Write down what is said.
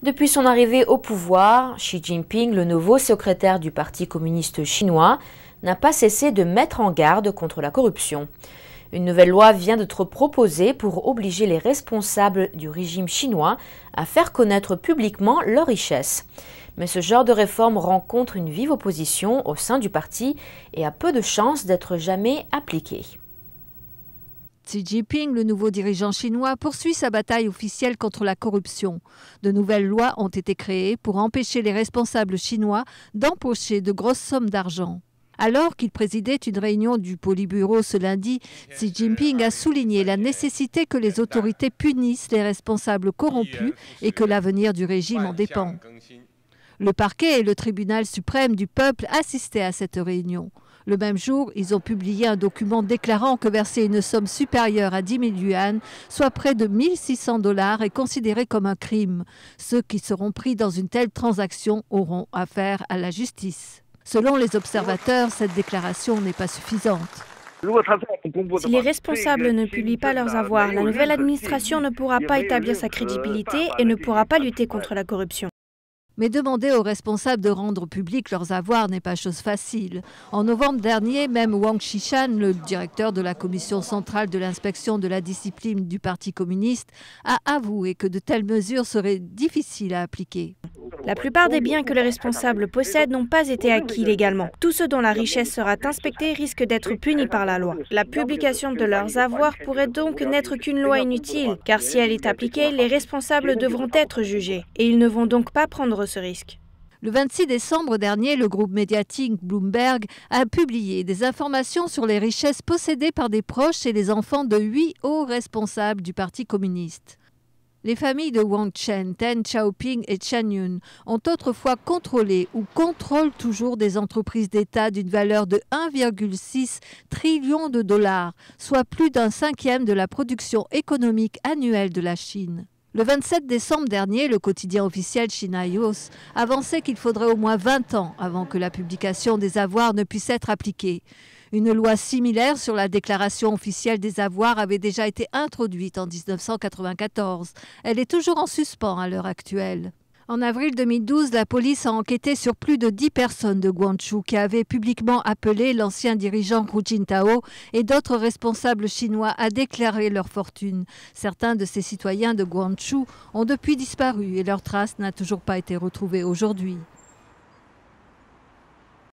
Depuis son arrivée au pouvoir, Xi Jinping, le nouveau secrétaire du Parti communiste chinois, n'a pas cessé de mettre en garde contre la corruption. Une nouvelle loi vient d'être proposée pour obliger les responsables du régime chinois à faire connaître publiquement leurs richesses. Mais ce genre de réforme rencontre une vive opposition au sein du parti et a peu de chances d'être jamais appliquée. Xi Jinping, le nouveau dirigeant chinois, poursuit sa bataille officielle contre la corruption. De nouvelles lois ont été créées pour empêcher les responsables chinois d'empocher de grosses sommes d'argent. Alors qu'il présidait une réunion du Politburo ce lundi, Xi Jinping a souligné la nécessité que les autorités punissent les responsables corrompus et que l'avenir du régime en dépend. Le parquet et le tribunal suprême du peuple assistaient à cette réunion. Le même jour, ils ont publié un document déclarant que verser une somme supérieure à 10 000 yuan, soit près de 1 600 $, est considéré comme un crime. Ceux qui seront pris dans une telle transaction auront affaire à la justice. Selon les observateurs, cette déclaration n'est pas suffisante. Si les responsables ne publient pas leurs avoirs, la nouvelle administration ne pourra pas établir sa crédibilité et ne pourra pas lutter contre la corruption. Mais demander aux responsables de rendre publics leurs avoirs n'est pas chose facile. En novembre dernier, même Wang Qishan, le directeur de la commission centrale de l'inspection de la discipline du Parti communiste, a avoué que de telles mesures seraient difficiles à appliquer. La plupart des biens que les responsables possèdent n'ont pas été acquis légalement. Tous ceux dont la richesse sera inspectée risquent d'être punis par la loi. La publication de leurs avoirs pourrait donc n'être qu'une loi inutile, car si elle est appliquée, les responsables devront être jugés, et ils ne vont donc pas prendre ce risque. Le 26 décembre dernier, le groupe médiatique Bloomberg a publié des informations sur les richesses possédées par des proches et les enfants de 8 hauts responsables du Parti communiste. Les familles de Wang Chen, Deng Xiaoping et Chen Yun ont autrefois contrôlé ou contrôlent toujours des entreprises d'État d'une valeur de 1,6 trillion de $, soit plus d'un cinquième de la production économique annuelle de la Chine. Le 27 décembre dernier, le quotidien officiel China Youth avançait qu'il faudrait au moins 20 ans avant que la publication des avoirs ne puisse être appliquée. Une loi similaire sur la déclaration officielle des avoirs avait déjà été introduite en 1994. Elle est toujours en suspens à l'heure actuelle. En avril 2012, la police a enquêté sur plus de 10 personnes de Guangzhou qui avaient publiquement appelé l'ancien dirigeant Hu Jintao et d'autres responsables chinois à déclarer leur fortune. Certains de ces citoyens de Guangzhou ont depuis disparu et leur trace n'a toujours pas été retrouvée aujourd'hui.